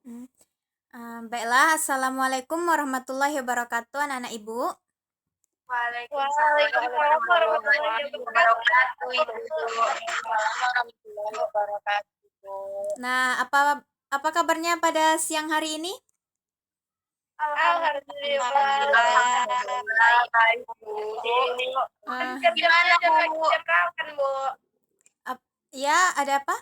Hmm. Baiklah, Assalamualaikum warahmatullahi wabarakatuh, anak-anak Ibu. Waalaikumsalam warahmatullahi wabarakatuh, Ibu. Warahmatullahi wabarakatuh. Nah, apa kabarnya pada siang hari ini? Alhamdulillah. Baik, Bu. Eh, Gimana, Bu? Jam kapan, Bu? Ya, ada apa?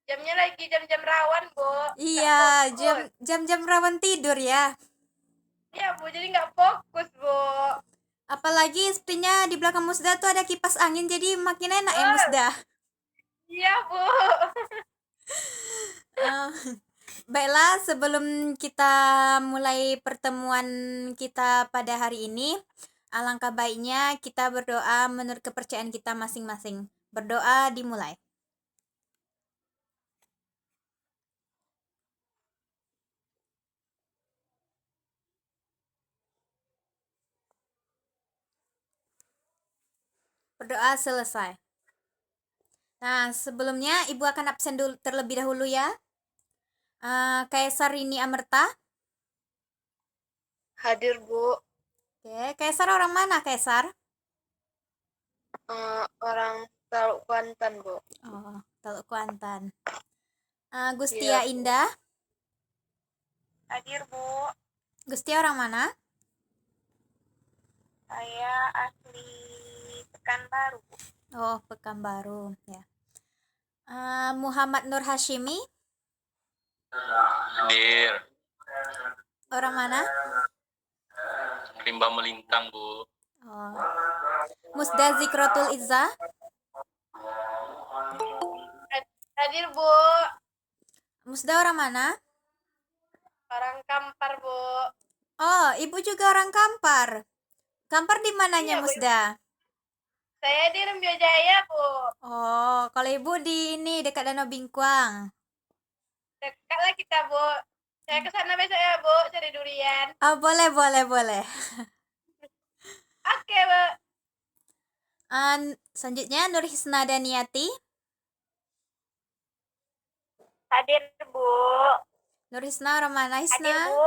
Jamnya lagi jam-jam rawan, Bu. Iya, jam-jam rawan tidur ya. Iya, Bu. Jadi nggak fokus, Bu. Apalagi sepertinya di belakang Musda tuh ada kipas angin, jadi makin enak ya Musda. Iya, Bu. Eh, Baiklah, sebelum kita mulai pertemuan kita pada hari ini, alangkah baiknya kita berdoa menurut kepercayaan kita masing-masing. Berdoa dimulai. Berdoa selesai. Nah, sebelumnya Ibu akan absen dulu terlebih dahulu ya. Kaisar Rini Amerta. Hadir, Bu. Oke, Kaisar orang mana, Kaisar? Orang Teluk Kuantan, Bu. Oh, Teluk Kuantan. Gustia Iya, Bu. Indah. Hadir, Bu. Gustia orang mana? Saya asli Pekanbaru. Oh, Pekanbaru ya. Muhammad Nur Hashimi. Hadir. Orang mana? Rimba Melintang, Bu. Oh. Musda Zikrotul Izza. Hadir, Bu. Musda orang mana? Orang Kampar, Bu. Oh, Ibu juga orang Kampar. Kampar di mananya, Iya, Bu. Musda? Saya di Rembio Jaya, Bu. Oh, kalau Ibu di ini dekat Danau Bingkuang. Dekat lah kita, Bu. Saya ke sana besok ya, Bu, cari durian. Oh, boleh, boleh, boleh. Oke, Bu. Selanjutnya Nur Hisna Daniati. Hadir, Bu. Nur Hisna orang mana, Hisna? Hadir, Bu.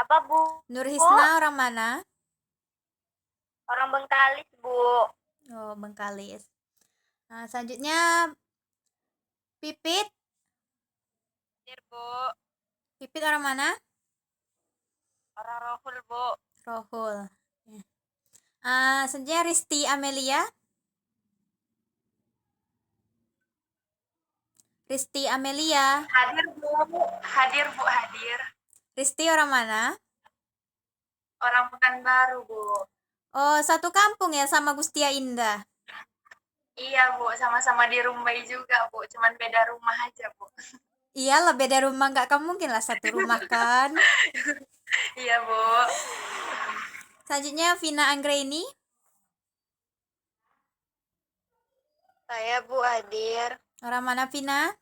Apa, Bu? Nur Hisna orang mana? Orang Bengkalis, Bu. Oh, Bengkalis. Selanjutnya Pipit. Hadir, Bu. Pipit orang mana? Orang Rohul, Bu. Rohul. Selanjutnya Risti Amelia. Risti Amelia. Hadir, Bu. Hadir, Bu. Hadir. Risti orang mana? Orang Pekanbaru, Bu. Oh, satu kampung ya sama Gustia Indah. Iya, Bu. Sama-sama di Rumbai juga, Bu. Cuman beda rumah aja, Bu. Iyalah, beda rumah, nggak kamu mungkin lah satu rumah kan. Iya, Bu. Selanjutnya Vina Anggraini. Saya, Bu, hadir. Orang mana Vina?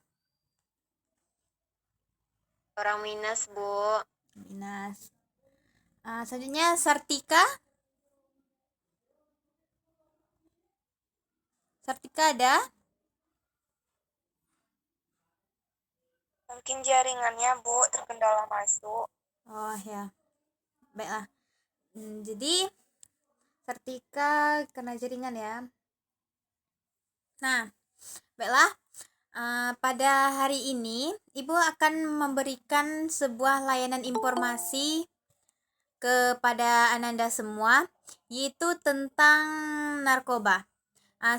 Orang Minas, Bu. Minas. Selanjutnya Sartika. Sartika ada? Mungkin jaringannya, Bu, terkendala masuk. Oh ya, baiklah. Jadi Sartika kena jaringan ya. Nah, baiklah. Pada hari ini Ibu akan memberikan sebuah layanan informasi kepada Ananda semua, yaitu tentang narkoba.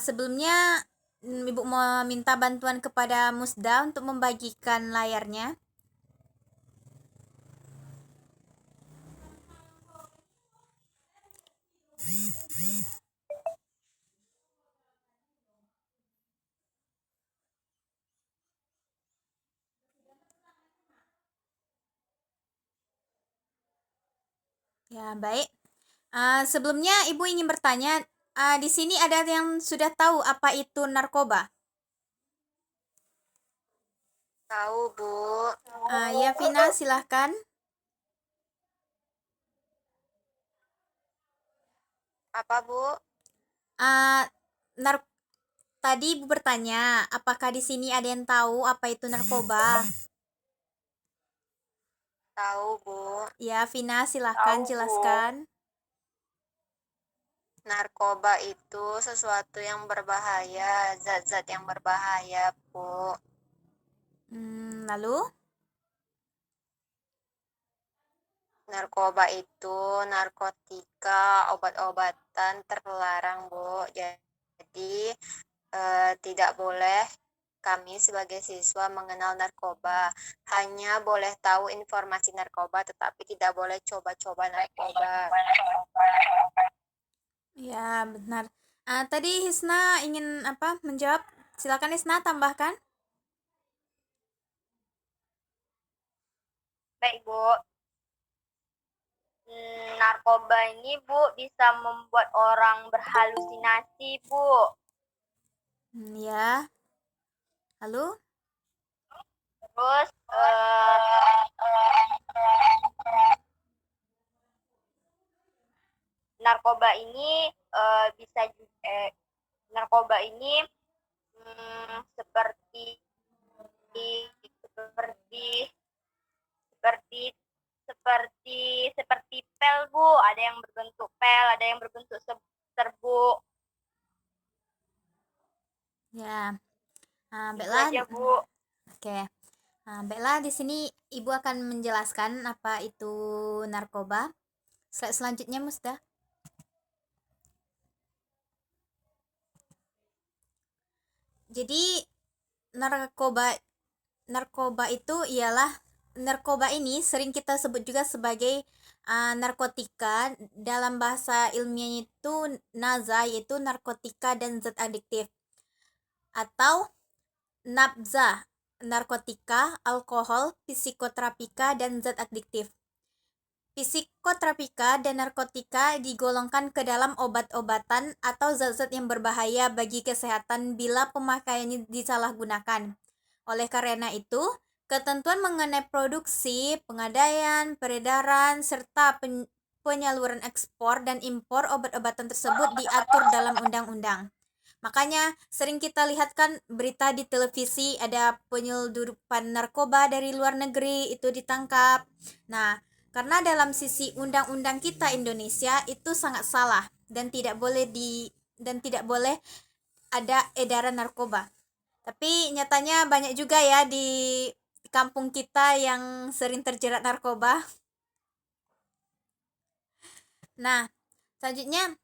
Sebelumnya Ibu mau minta bantuan kepada Musda untuk membagikan layarnya. Ya, baik. Sebelumnya Ibu ingin bertanya, di sini ada yang sudah tahu apa itu narkoba? Tahu, Bu. Ya, Vina, silahkan. Apa, Bu? Uh, nar tadi Ibu bertanya, apakah di sini ada yang tahu apa itu narkoba? Tahu, Bu. Ya, Vina, silahkan Tahu, Bu. jelaskan. Narkoba itu sesuatu yang berbahaya, zat-zat yang berbahaya, Bu. Lalu? Narkoba itu narkotika, obat-obatan terlarang, Bu. Jadi tidak boleh kami sebagai siswa mengenal narkoba. Hanya boleh tahu informasi narkoba, tetapi tidak boleh coba-coba narkoba. Ya, benar. Tadi Hisna ingin menjawab? Silakan Hisna tambahkan. Baik, Bu. Narkoba ini, Bu, bisa membuat orang berhalusinasi, Bu. Ya. Lalu? Terus narkoba ini narkoba ini seperti pel, Bu. Ada yang berbentuk pel, ada yang berbentuk serbuk. Ya. Itu Baiklah. aja, Bu. Oke. Baiklah, di sini Ibu akan menjelaskan apa itu narkoba. Slide selanjutnya, Musda. Jadi narkoba itu narkoba ini sering kita sebut juga sebagai narkotika. Dalam bahasa ilmiahnya itu NAZA, yaitu narkotika dan zat adiktif, atau NABZA, narkotika, alkohol, psikoterapika, dan zat adiktif. Psikoterapika dan narkotika digolongkan ke dalam obat-obatan atau zat-zat yang berbahaya bagi kesehatan bila pemakaiannya disalahgunakan. Oleh karena itu, ketentuan mengenai produksi, pengadaan, peredaran, serta penyaluran ekspor dan impor obat-obatan tersebut diatur dalam undang-undang. Makanya sering kita lihat kan berita di televisi ada penyelundupan narkoba dari luar negeri itu ditangkap. Nah, karena dalam sisi undang-undang kita Indonesia itu sangat salah dan tidak boleh ada edaran narkoba. Tapi nyatanya banyak juga ya di kampung kita yang sering terjerat narkoba. Nah, selanjutnya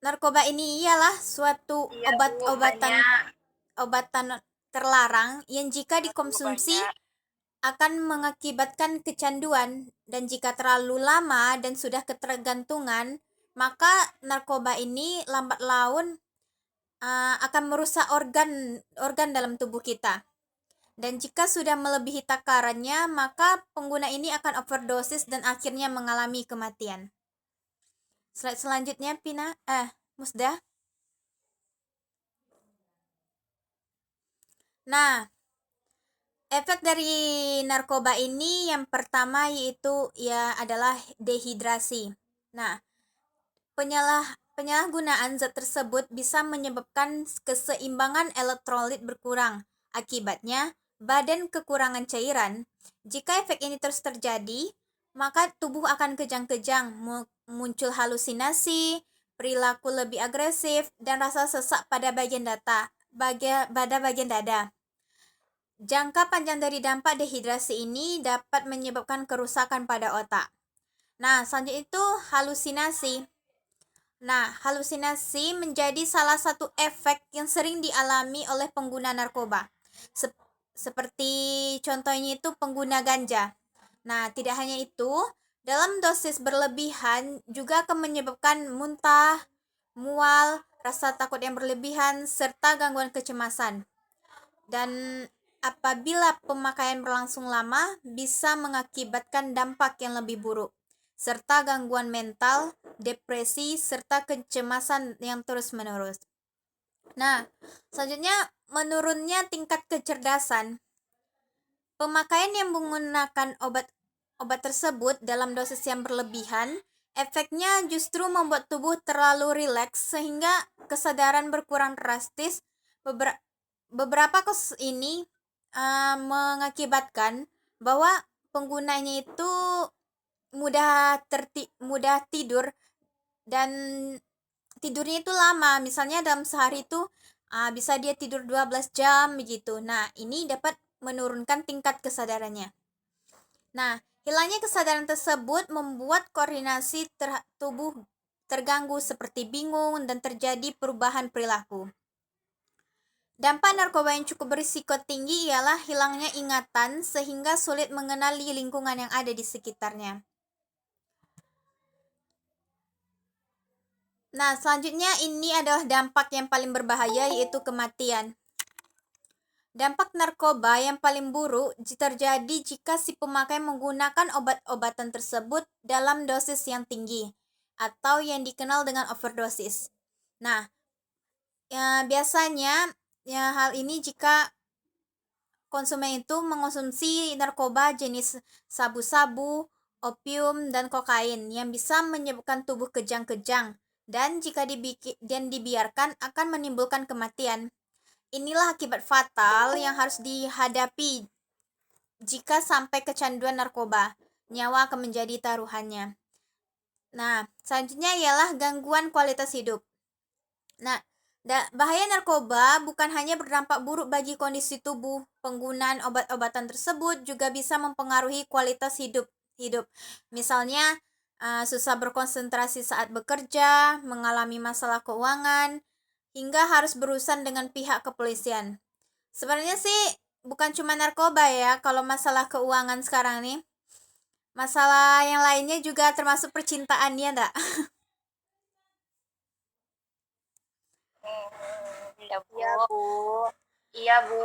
narkoba ini ialah suatu obatan terlarang yang jika dikonsumsi akan mengakibatkan kecanduan, dan jika terlalu lama dan sudah ketergantungan, maka narkoba ini lambat laun akan merusak organ dalam tubuh kita. Dan jika sudah melebihi takarannya, maka pengguna ini akan overdosis dan akhirnya mengalami kematian. Slide selanjutnya, Musda. Nah, efek dari narkoba ini yang pertama yaitu adalah dehidrasi. Nah, penyalahgunaan zat tersebut bisa menyebabkan keseimbangan elektrolit berkurang. Akibatnya, badan kekurangan cairan. Jika efek ini terus terjadi, maka tubuh akan kejang-kejang, muncul halusinasi, perilaku lebih agresif, dan rasa sesak pada bagian dada. Jangka panjang dari dampak dehidrasi ini dapat menyebabkan kerusakan pada otak. Nah, selanjutnya itu halusinasi. Nah, halusinasi menjadi salah satu efek yang sering dialami oleh pengguna narkoba. Seperti contohnya itu pengguna ganja. Nah, tidak hanya itu, dalam dosis berlebihan juga akan menyebabkan muntah, mual, rasa takut yang berlebihan, serta gangguan kecemasan. Dan apabila pemakaian berlangsung lama, bisa mengakibatkan dampak yang lebih buruk, serta gangguan mental, depresi, serta kecemasan yang terus-menerus. Nah, selanjutnya menurunnya tingkat kecerdasan. Pemakaian yang menggunakan obat tersebut dalam dosis yang berlebihan, efeknya justru membuat tubuh terlalu rileks sehingga kesadaran berkurang drastis, beberapa kasus ini mengakibatkan bahwa penggunanya itu mudah tidur, dan tidurnya itu lama. Misalnya dalam sehari itu bisa dia tidur 12 jam begitu. Nah, ini dapat menurunkan tingkat kesadarannya. Nah, hilangnya kesadaran tersebut membuat koordinasi tubuh terganggu seperti bingung dan terjadi perubahan perilaku. Dampak narkoba yang cukup berisiko tinggi ialah hilangnya ingatan sehingga sulit mengenali lingkungan yang ada di sekitarnya. Nah, selanjutnya ini adalah dampak yang paling berbahaya, yaitu kematian. Dampak narkoba yang paling buruk terjadi jika si pemakai menggunakan obat-obatan tersebut dalam dosis yang tinggi atau yang dikenal dengan overdosis. Nah, biasanya hal ini jika konsumen itu mengonsumsi narkoba jenis sabu-sabu, opium, dan kokain yang bisa menyebabkan tubuh kejang-kejang, dan jika dibiarkan akan menimbulkan kematian. Inilah akibat fatal yang harus dihadapi jika sampai kecanduan narkoba. Nyawa akan menjadi taruhannya. Nah, selanjutnya ialah gangguan kualitas hidup. Nah, bahaya narkoba bukan hanya berdampak buruk bagi kondisi tubuh. Penggunaan obat-obatan tersebut juga bisa mempengaruhi kualitas hidup. Misalnya, susah berkonsentrasi saat bekerja, mengalami masalah keuangan, hingga harus berurusan dengan pihak kepolisian. Sebenarnya sih bukan cuma narkoba ya, kalau masalah keuangan sekarang nih. Masalah yang lainnya juga termasuk percintaan, ya enggak? Iya, Bu. Iya, Bu. Iya, Bu.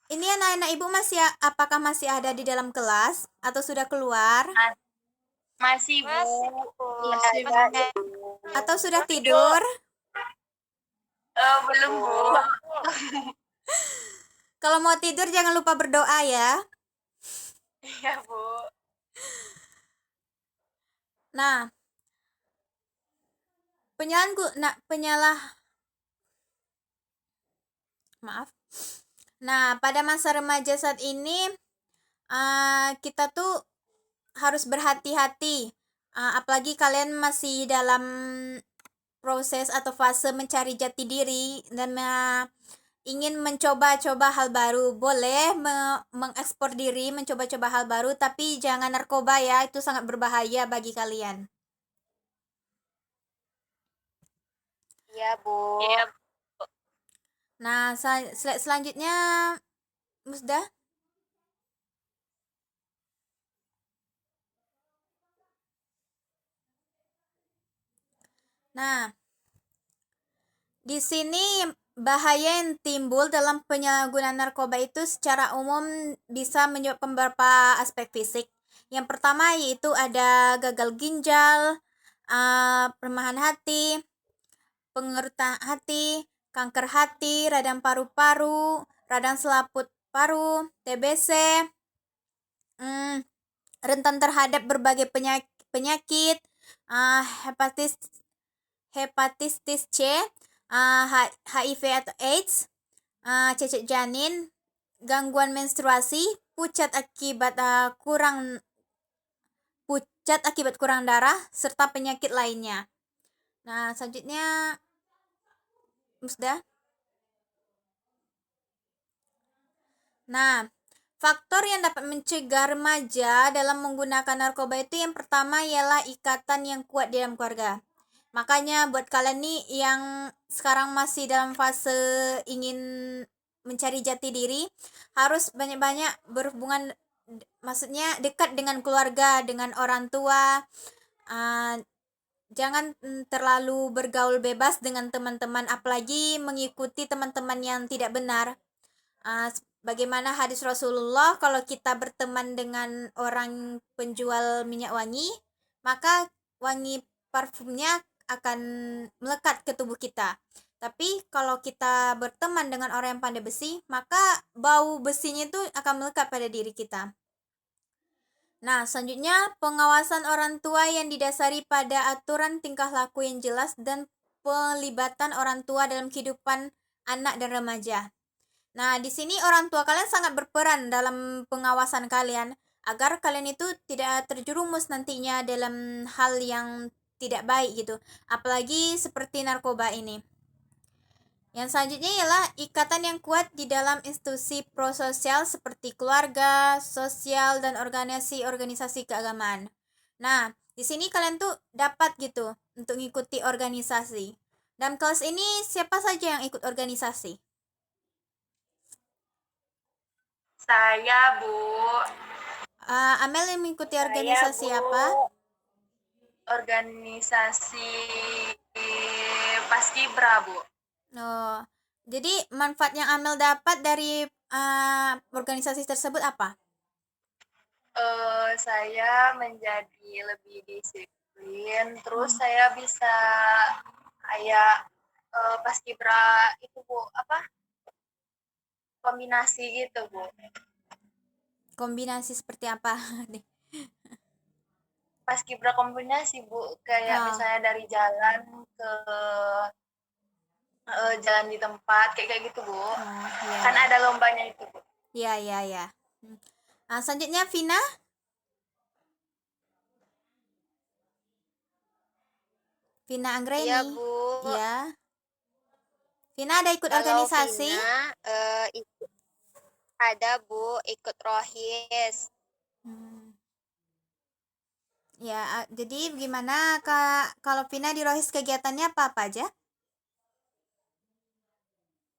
Ini anak-anak ibu apakah masih ada di dalam kelas atau sudah keluar? Masih, Bu. Masih, Bu. Atau sudah tidur? Belum, Bu. Kalau mau tidur jangan lupa berdoa ya. Iya, Bu. Nah, Nah, pada masa remaja saat ini kita tuh harus berhati-hati. Apalagi kalian masih dalam proses atau fase mencari jati diri dan ingin mencoba-coba hal baru. Boleh mengekspor diri, mencoba-coba hal baru, tapi jangan narkoba ya, itu sangat berbahaya bagi kalian. Iya, Bu. Iya, Nah, selanjutnya Musda. Nah, di sini bahaya yang timbul dalam penyalahgunaan narkoba itu secara umum bisa menyebabkan beberapa aspek fisik. Yang pertama yaitu ada gagal ginjal, pelemahan hati, pengerutan hati, kanker hati, radang paru-paru, radang selaput paru, TBC, rentan terhadap berbagai penyakit, hepatitis C, HIV atau AIDS, cacat janin, gangguan menstruasi, pucat akibat kurang darah, serta penyakit lainnya. Nah, selanjutnya Musda. Nah, faktor yang dapat mencegah remaja dalam menggunakan narkoba itu yang pertama ialah ikatan yang kuat di dalam keluarga. Makanya buat kalian nih yang sekarang masih dalam fase ingin mencari jati diri, harus banyak-banyak berhubungan, maksudnya dekat dengan keluarga, dengan orang tua. Jangan terlalu bergaul bebas dengan teman-teman, apalagi mengikuti teman-teman yang tidak benar. Bagaimana hadis Rasulullah, kalau kita berteman dengan orang penjual minyak wangi, maka wangi parfumnya akan melekat ke tubuh kita. Tapi kalau kita berteman dengan orang yang pandai besi, maka bau besinya itu akan melekat pada diri kita. Nah, selanjutnya pengawasan orang tua yang didasari pada aturan tingkah laku yang jelas dan pelibatan orang tua dalam kehidupan anak dan remaja. Nah, di sini orang tua kalian sangat berperan dalam pengawasan kalian agar kalian itu tidak terjerumus nantinya dalam hal yang tidak baik gitu. Apalagi seperti narkoba ini. Yang selanjutnya ialah ikatan yang kuat di dalam institusi prososial seperti keluarga, sosial, dan organisasi keagamaan. Nah, di sini kalian tuh dapat gitu untuk mengikuti organisasi. Dalam kelas ini siapa saja yang ikut organisasi? Saya, Bu. Amel yang mengikuti Saya, organisasi Bu. apa? Organisasi Paskibra, Bu. Oh, jadi manfaat yang Amel dapat dari organisasi tersebut apa? Saya menjadi lebih disiplin, terus saya bisa kayak Paskibra itu, Bu, apa? Kombinasi gitu, Bu. Kombinasi seperti apa? Paskibra kombinasi, Bu, kayak misalnya dari jalan ke jalan di tempat kayak gitu, Bu. Iya, Kan iya. ada lombanya itu, Bu. Iya, iya, iya. Selanjutnya Vina. Vina Anggreni. Iya, Bu. Iya. Vina ada ikut Kalau organisasi? Vina ada, Bu, ikut rohis. Ya, jadi gimana Kak kalau Vina di Rohis kegiatannya apa aja?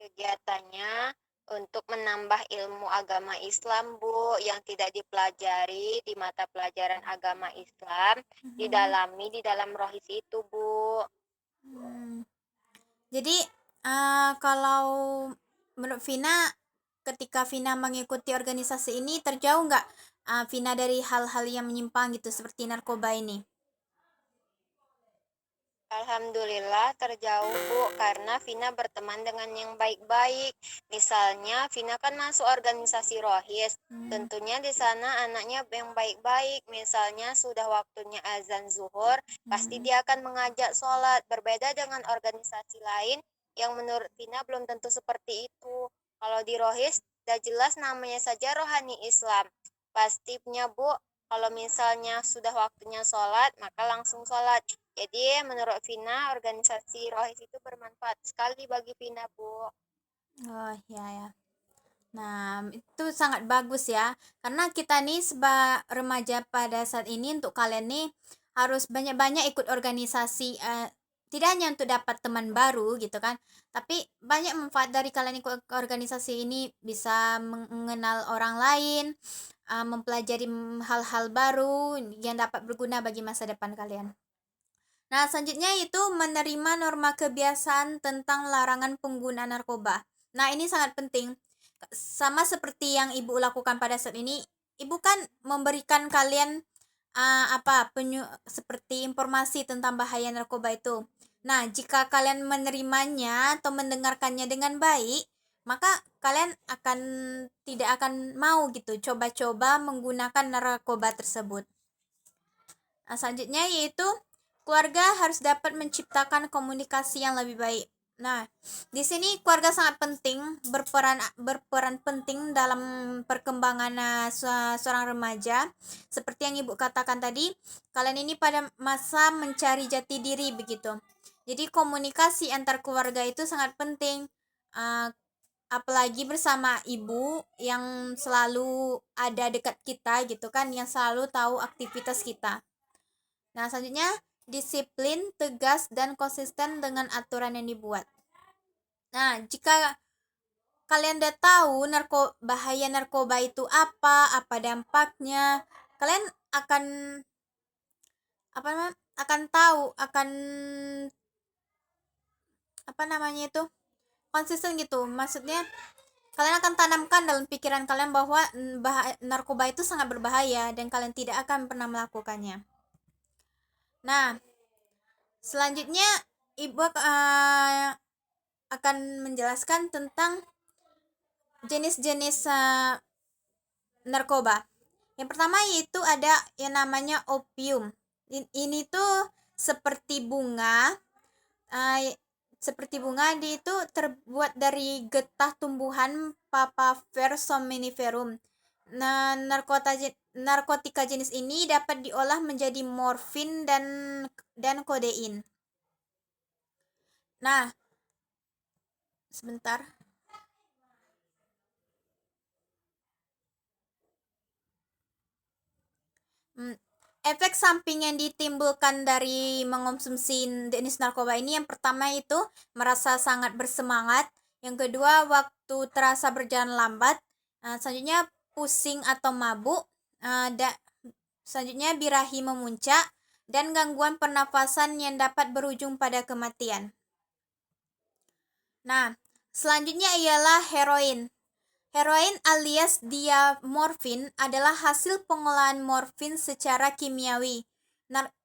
Kegiatannya untuk menambah ilmu agama Islam, Bu, yang tidak dipelajari di mata pelajaran agama Islam, didalami di dalam rohis itu, Bu. Jadi kalau menurut Vina ketika Vina mengikuti organisasi ini terjauh nggak Vina dari hal-hal yang menyimpang gitu seperti narkoba ini? Alhamdulillah terjauh, Bu, karena Vina berteman dengan yang baik-baik. Misalnya Vina kan masuk organisasi rohis, tentunya di sana anaknya yang baik-baik. Misalnya sudah waktunya azan zuhur, pasti dia akan mengajak sholat. Berbeda dengan organisasi lain yang menurut Vina belum tentu seperti itu. Kalau di rohis, sudah jelas namanya saja rohani Islam. Pastinya, Bu, kalau misalnya sudah waktunya sholat, maka langsung sholat. Jadi menurut Vina, organisasi rohis itu bermanfaat sekali bagi Vina, Bu. Oh, ya, ya. Nah, itu sangat bagus ya. Karena kita nih sebagai remaja pada saat ini untuk kalian nih harus banyak-banyak ikut organisasi, tidak hanya untuk dapat teman baru gitu kan, tapi banyak manfaat dari kalian ikut organisasi ini, bisa mengenal orang lain, mempelajari hal-hal baru yang dapat berguna bagi masa depan kalian. Nah, selanjutnya itu menerima norma kebiasaan tentang larangan penggunaan narkoba. Nah, ini sangat penting. Sama seperti yang Ibu lakukan pada saat ini, Ibu kan memberikan kalian seperti informasi tentang bahaya narkoba itu. Nah, jika kalian menerimanya atau mendengarkannya dengan baik, maka kalian tidak akan mau gitu coba-coba menggunakan narkoba tersebut. Nah, selanjutnya yaitu keluarga harus dapat menciptakan komunikasi yang lebih baik. Nah, di sini keluarga sangat penting, berperan penting dalam perkembangan seorang remaja. Seperti yang Ibu katakan tadi, kalian ini pada masa mencari jati diri begitu. Jadi komunikasi antar keluarga itu sangat penting. Apalagi bersama ibu yang selalu ada dekat kita gitu kan, yang selalu tahu aktivitas kita. Nah, selanjutnya disiplin, tegas, dan konsisten dengan aturan yang dibuat. Nah, jika kalian udah tahu bahaya narkoba itu apa dampaknya, kalian akan tahu, konsisten gitu. Maksudnya kalian akan tanamkan dalam pikiran kalian bahwa narkoba itu sangat berbahaya dan kalian tidak akan pernah melakukannya. Nah, selanjutnya Ibu akan menjelaskan tentang jenis-jenis narkoba. Yang pertama yaitu ada yang namanya opium. Ini tuh seperti bunga, seperti bunga, dia itu terbuat dari getah tumbuhan Papaver somniferum. Nah, narkotika jenis ini dapat diolah menjadi morfin dan kodein. Nah, sebentar. Efek samping yang ditimbulkan dari mengonsumsi jenis narkoba ini, yang pertama itu merasa sangat bersemangat, yang kedua waktu terasa berjalan lambat, selanjutnya pusing atau mabuk, selanjutnya birahi memuncak, dan gangguan pernafasan yang dapat berujung pada kematian. Nah, selanjutnya ialah heroin. Heroin alias diamorfin adalah hasil pengolahan morfin secara kimiawi.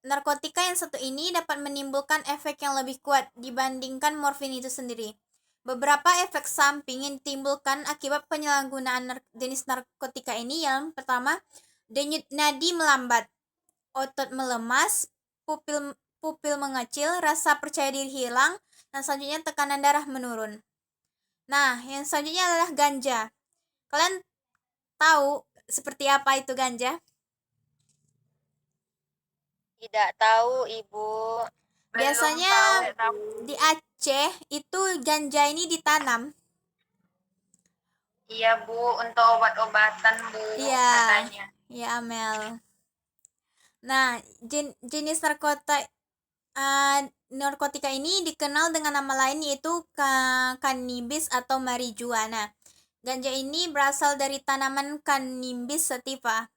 Narkotika yang satu ini dapat menimbulkan efek yang lebih kuat dibandingkan morfin itu sendiri. Beberapa efek samping yang ditimbulkan akibat penyalahgunaan jenis narkotika ini yang pertama, denyut nadi melambat, otot melemas, pupil mengecil, rasa percaya diri hilang, dan selanjutnya tekanan darah menurun. Nah, yang selanjutnya adalah ganja. Kalian tahu seperti apa itu ganja? Tidak tahu, Ibu. Biasanya di Aceh itu ganja ini ditanam. Iya Bu, untuk obat-obatan Bu, Iya, katanya. ya Amel. Nah, jenis narkotika ini dikenal dengan nama lain yaitu cannabis atau marijuana. Ganja ini berasal dari tanaman Cannabis sativa.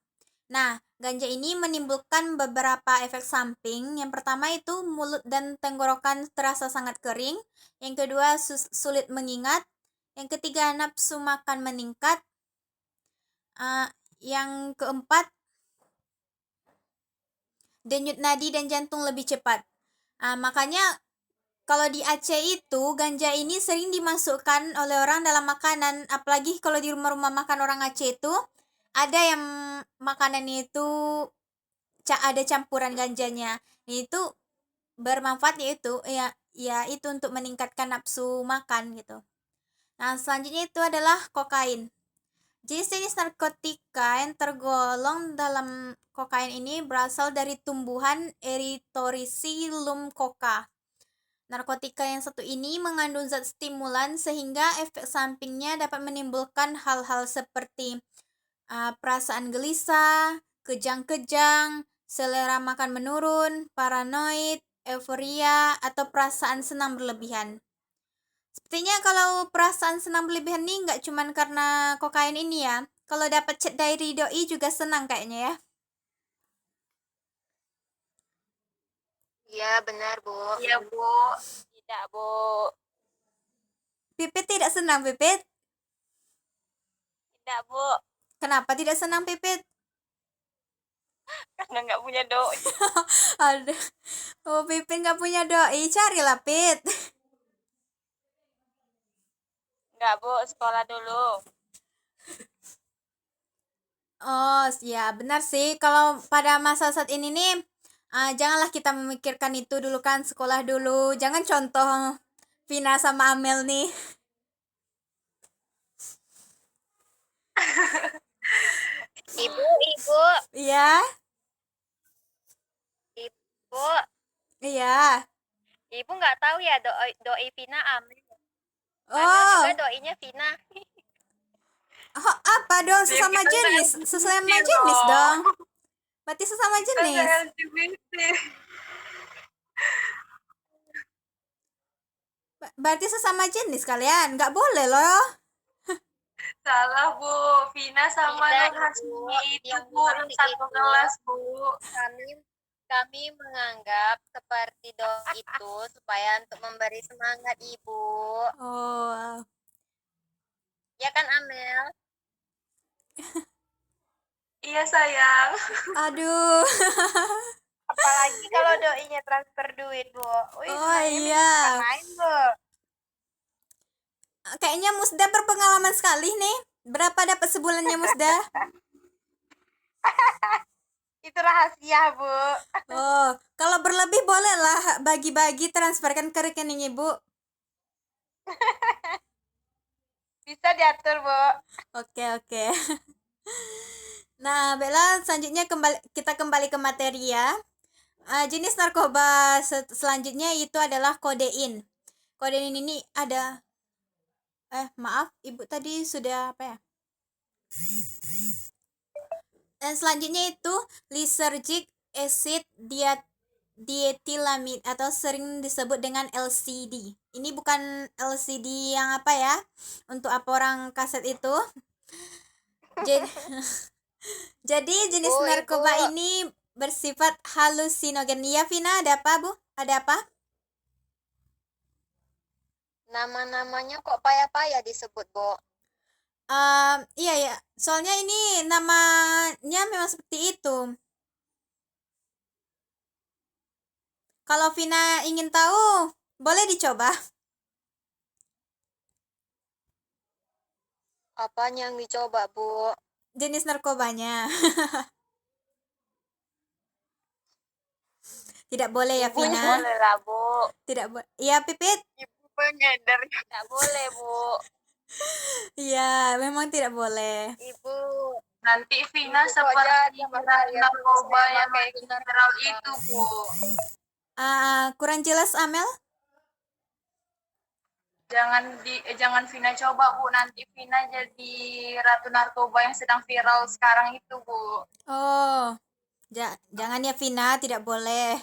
Nah, ganja ini menimbulkan beberapa efek samping. Yang pertama itu mulut dan tenggorokan terasa sangat kering. Yang kedua sulit mengingat. Yang ketiga nafsu makan meningkat. Yang keempat denyut nadi dan jantung lebih cepat. Makanya kalau di Aceh itu ganja ini sering dimasukkan oleh orang dalam makanan, apalagi kalau di rumah-rumah makan orang Aceh itu ada yang makanan itu ada campuran ganjanya. Itu bermanfaat yaitu ya itu untuk meningkatkan nafsu makan gitu. Nah, selanjutnya itu adalah kokain. Jenis-jenis narkotika yang tergolong dalam kokain ini berasal dari tumbuhan Erythrocilum coca. Narkotika yang satu ini mengandung zat stimulan sehingga efek sampingnya dapat menimbulkan hal-hal seperti perasaan gelisah, kejang-kejang, selera makan menurun, paranoid, euforia, atau perasaan senang berlebihan. Sepertinya kalau perasaan senang berlebihan ini nggak cuman karena kokain ini ya. Kalau dapat chat dari doi juga senang kayaknya ya. Iya, benar, Bu. Iya Bu. Tidak, Bu. Pipit tidak senang, Pipit? Tidak, Bu. Kenapa tidak senang, Pipit? Karena nggak punya doi. Aduh, Pipit nggak punya doi, carilah, Pit. Nggak, Bu. Sekolah dulu. Oh, ya benar sih. Kalau pada masa saat ini nih, janganlah kita memikirkan itu dulu kan, sekolah dulu. Jangan contoh Vina sama Amel nih. Ibu. Iya, Ibu. iya. Ibu nggak tahu ya doi Vina Amel. Amel Oh, juga doinya Vina. oh, apa dong? Sesama jenis. Sesama jenis dong. Berarti sesama jenis. LGBT. Berarti sesama jenis kalian. Nggak boleh loh. Salah Bu, Vina sama Tidak, Nur Hasmi Ibu. itu Yang Bu, benar satu itu. kelas Bu. Kami menganggap seperti doi itu supaya untuk memberi semangat Ibu. Oh, Ya kan, Amel? Iya sayang. aduh. Apalagi kalau doinya transfer duit, Bu. Wih, Oh, senangnya iya. bukan main, Bu. Kayaknya Musda berpengalaman sekali nih. Berapa dapat sebulannya Musda? Itu rahasia, Bu. Oh, kalau berlebih bolehlah bagi-bagi transferkan ke rekening Ibu. Bisa diatur, Bu. Oke. Nah, Bella, selanjutnya kita kembali ke materi ya. Jenis narkoba selanjutnya itu adalah kodein. Kodein ini ada maaf, Ibu tadi sudah apa ya? Dan selanjutnya itu lysergic acid diethylamide atau sering disebut dengan LCD. Ini bukan LCD yang apa ya? Untuk apa orang kaset itu. Jadi, jadi jenis Bu, narkoba Ibu, ini bersifat halusinogen. Iya, Vina, ada apa, Bu? Ada apa? nama-namanya kok payah-payah disebut, Bu? Iya ya, soalnya ini namanya memang seperti itu. Kalau Vina ingin tahu, boleh dicoba. Apanya yang dicoba, Bu? Jenis narkobanya. Tidak boleh ya, Ibunya Vina. Boleh lah, Bu. Tidak boleh. Iya, Pipit. Ibu pengedar nggak boleh, Bu. Iya, memang tidak boleh. Ibu, Nanti Vina Ibu kok seperti jadi bahaya narkoba saya yang pakai lagi narkoba? viral itu, Bu. Kurang jelas, Amel? Jangan Vina coba, Bu. Nanti Vina jadi ratu narkoba yang sedang viral sekarang itu, Bu. Oh, jangan ya, Vina, tidak boleh.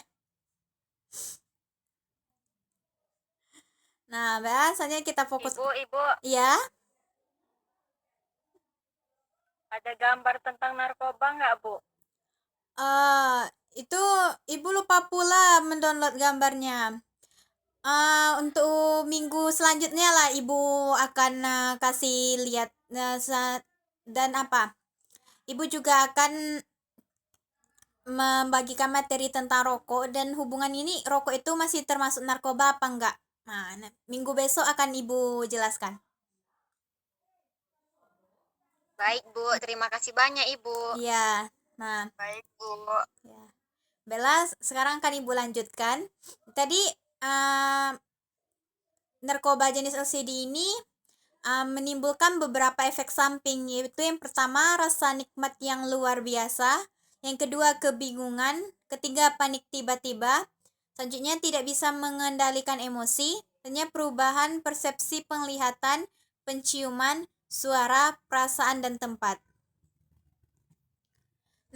Nah, biasanya kita fokus. Ibu, Ya, ada gambar tentang narkoba nggak, Bu? itu Ibu lupa pula mendownload gambarnya. Untuk minggu selanjutnya lah Ibu akan kasih lihat dan apa? Ibu juga akan membagikan materi tentang rokok dan hubungan ini rokok itu masih termasuk narkoba apa enggak. Nah, minggu besok akan Ibu jelaskan. Baik, Bu. Terima kasih banyak, Ibu. Iya. Nah, Baik, Bu. ya. Bella, sekarang akan Ibu lanjutkan. Tadi narkoba jenis LCD ini menimbulkan beberapa efek samping, yaitu yang pertama rasa nikmat yang luar biasa, yang kedua kebingungan, ketiga panik tiba-tiba, selanjutnya tidak bisa mengendalikan emosi, selanjutnya perubahan persepsi penglihatan, penciuman, suara, perasaan, dan tempat.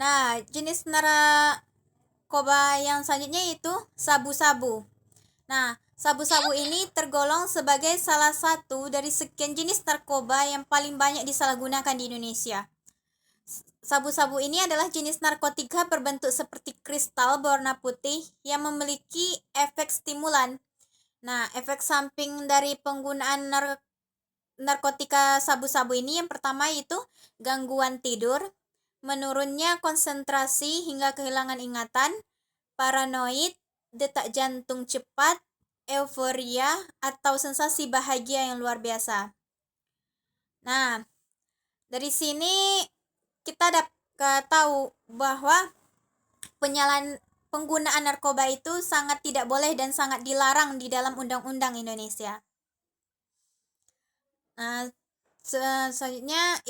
Nah, jenis narkoba yang selanjutnya itu sabu-sabu. Nah, sabu-sabu ini tergolong sebagai salah satu dari sekian jenis narkoba yang paling banyak disalahgunakan di Indonesia. Sabu-sabu ini adalah jenis narkotika berbentuk seperti kristal berwarna putih yang memiliki efek stimulan. Nah, efek samping dari penggunaan narkotika sabu-sabu ini yang pertama itu gangguan tidur, menurunnya konsentrasi hingga kehilangan ingatan, paranoid, detak jantung cepat, euforia, atau sensasi bahagia yang luar biasa. Nah, dari sini kita dapat tahu bahwa penggunaan narkoba itu sangat tidak boleh dan sangat dilarang di dalam undang-undang Indonesia. Nah, selanjutnya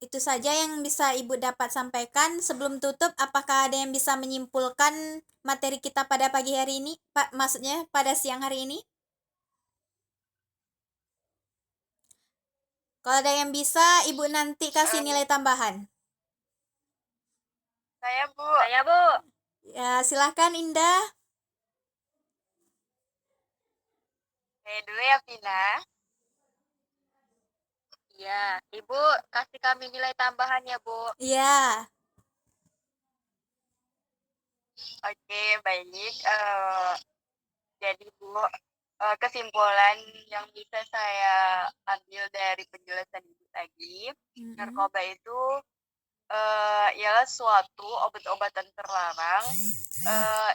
itu saja yang bisa Ibu dapat sampaikan. Sebelum tutup, apakah ada yang bisa menyimpulkan materi kita pada pagi hari ini? Pak, maksudnya pada siang hari ini? Kalau ada yang bisa, Ibu nanti kasih nilai tambahan. Saya, Bu. Ya, silahkan Indah. Saya dulu ya, Vina. Iya, Ibu kasih kami nilai tambahan ya, Bu. Ya, Oke, baik. Jadi, Bu, kesimpulan yang bisa saya ambil dari penjelasan Ibu tadi, narkoba itu ialah suatu obat-obatan terlarang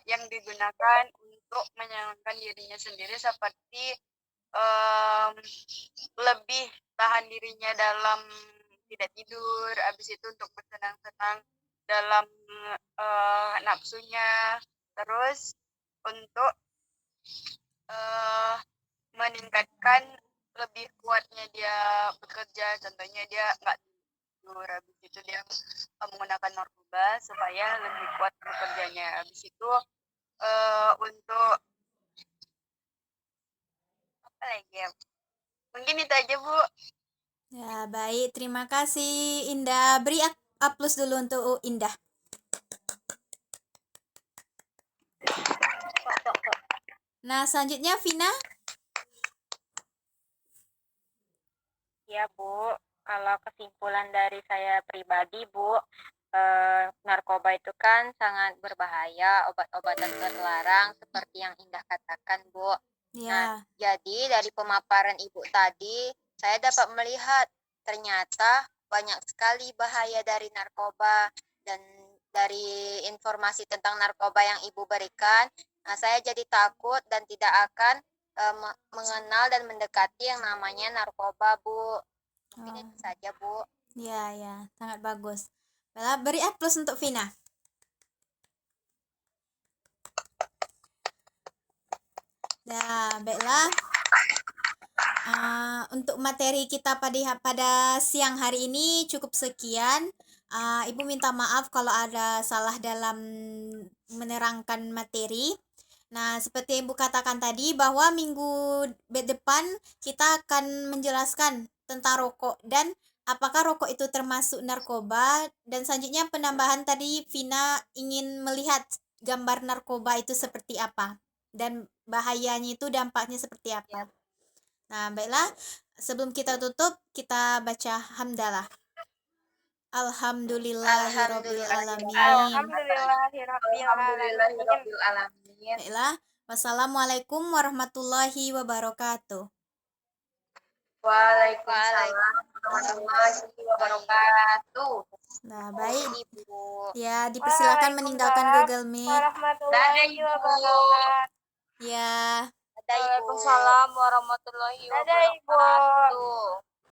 yang digunakan untuk menyenangkan dirinya sendiri seperti lebih tahan dirinya dalam tidak tidur, habis itu untuk bersenang-senang dalam nafsunya, terus untuk meningkatkan lebih kuatnya dia bekerja, contohnya dia nggak tidur, habis itu dia menggunakan narkoba supaya lebih kuat bekerjanya. Habis itu untuk apa lagi ya? Mungkin itu aja, Bu. Ya, baik. Terima kasih, Indah. Beri aplaus dulu untuk Indah. Nah, selanjutnya Vina. Ya, Bu. Kalau kesimpulan dari saya pribadi, Bu, narkoba itu kan sangat berbahaya, obat-obatan terlarang seperti yang Indah katakan, Bu. Nah, Ya, jadi dari pemaparan Ibu tadi, saya dapat melihat ternyata banyak sekali bahaya dari narkoba dan dari informasi tentang narkoba yang Ibu berikan, nah saya jadi takut dan tidak akan mengenal dan mendekati yang namanya narkoba, Bu. Mungkin oh, itu saja, Bu. ya, sangat bagus. Bella, beri aplaus untuk Vina. Ya, baiklah. Untuk materi kita pada siang hari ini cukup sekian. Ibu minta maaf kalau ada salah dalam menerangkan materi. Nah, seperti yang Ibu katakan tadi bahwa minggu depan kita akan menjelaskan tentang rokok dan apakah rokok itu termasuk narkoba, dan selanjutnya penambahan tadi Vina ingin melihat gambar narkoba itu seperti apa dan bahayanya itu dampaknya seperti apa. Nah, baiklah, sebelum kita tutup, kita baca hamdalah. Alhamdulillahirabbil alamin. Alhamdulillahirabbil alamin. Baiklah, wassalamualaikum warahmatullahi wabarakatuh. Waalaikumsalam warahmatullahi wabarakatuh. Nah, baik. Ibu. Ya, dipersilakan meninggalkan Google Meet. Dadah, Ibu. Ya. Ada Ibu. Waalaikumsalam warahmatullahi wabarakatuh.